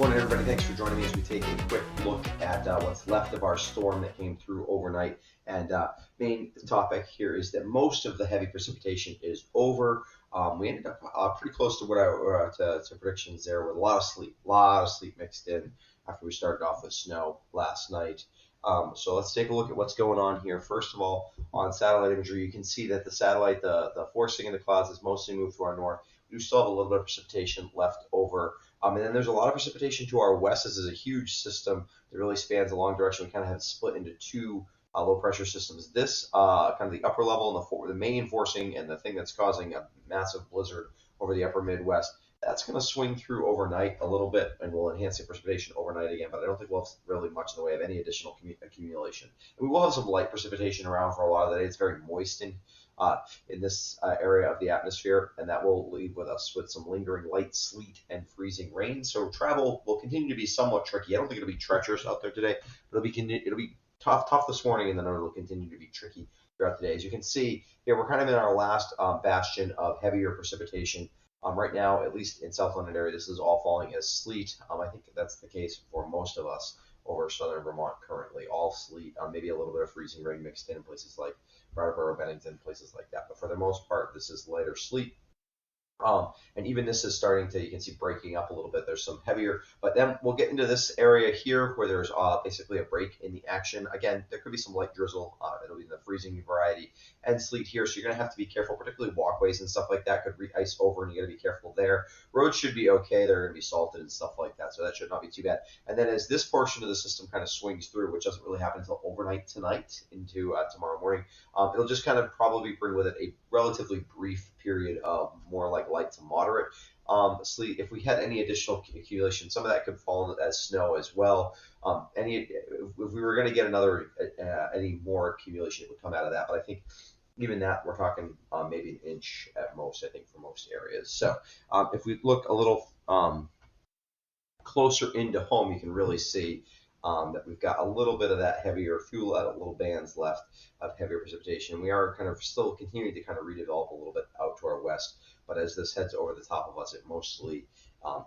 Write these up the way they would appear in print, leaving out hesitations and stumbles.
Morning, everybody. Thanks for joining me as we take a quick look at what's left of our storm that came through overnight. And main topic here is that most of the heavy precipitation is over. We ended up pretty close to what to predictions there, with a lot of sleet mixed in after we started off with snow last night. So let's take a look at what's going on here. First of all, on satellite imagery, you can see that the satellite, the forcing in the clouds, is mostly moved to our north. We do still have a little bit of precipitation left over. And then there's a lot of precipitation to our west. This is a huge system that really spans a long direction. We kind of have it split into two low pressure systems. This kind of the upper level and the main forcing, and the thing that's causing a massive blizzard over the upper Midwest, that's going to swing through overnight a little bit and will enhance the precipitation overnight again, but I don't think we'll have really much in the way of any additional accumulation. And we will have some light precipitation around for a lot of the day. It's very moist in this area of the atmosphere, and that will leave with us with some lingering light sleet and freezing rain. So travel will continue to be somewhat tricky. I don't think it'll be treacherous out there today, but it'll be tough this morning, and then it'll continue to be tricky throughout the day. As you can see here, we're kind of in our last bastion of heavier precipitation. Right now, at least in South London area, this is all falling as sleet. I think that's the case for most of us over southern Vermont currently. All sleet, maybe a little bit of freezing rain mixed in places like Brattleboro, Bennington, places like that. But for the most part, this is lighter sleet. And even this is starting to, you can see, breaking up a little bit. There's some heavier, but then we'll get into this area here where there's basically a break in the action. Again, there could be some light drizzle. It'll be the freezing variety, and sleet here. So you're going to have to be careful, particularly walkways and stuff like that could ice over, and you got to be careful there. Roads should be okay. They're going to be salted and stuff like that, so that should not be too bad. And then as this portion of the system kind of swings through, which doesn't really happen until overnight tonight into tomorrow morning, it'll just kind of probably bring with it a relatively brief period of more like light to moderate sleet. If we had any additional accumulation, some of that could fall as snow as well. If we were going to get any more accumulation, it would come out of that. But I think even that, we're talking maybe an inch at most, I think, for most areas. So if we look a little closer into home, you can really see that we've got a little bit of that heavier, few little bands left of heavier precipitation. We are kind of still continuing to kind of redevelop a little bit out to our west, but as this heads over the top of us, it mostly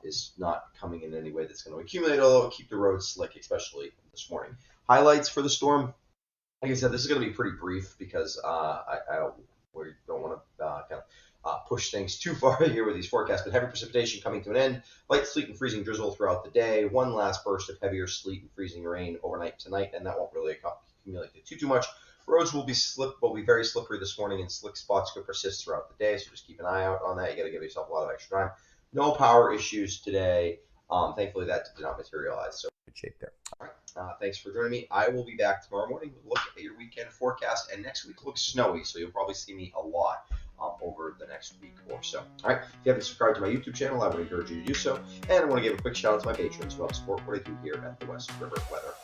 is not coming in any way that's going to accumulate, although it'll keep the roads slick, especially this morning. Highlights for the storm. Like I said, this is going to be pretty brief because we don't want to push things too far here with these forecasts, but heavy precipitation coming to an end, light sleet and freezing drizzle throughout the day, one last burst of heavier sleet and freezing rain overnight tonight, and that won't really accumulate too much. Roads will be very slippery this morning, and slick spots could persist throughout the day, so just keep an eye out on that. You got to give yourself a lot of extra time. No power issues today. Thankfully, that did not materialize, so good shape there. All right, thanks for joining me. I will be back tomorrow morning with a look at your weekend forecast, and next week looks snowy, so you'll probably see me a lot over the next week or so. All right, if you haven't subscribed to my YouTube channel, I would encourage you to do so. And I want to give a quick shout out to my patrons who help support what I do here at the West River Weather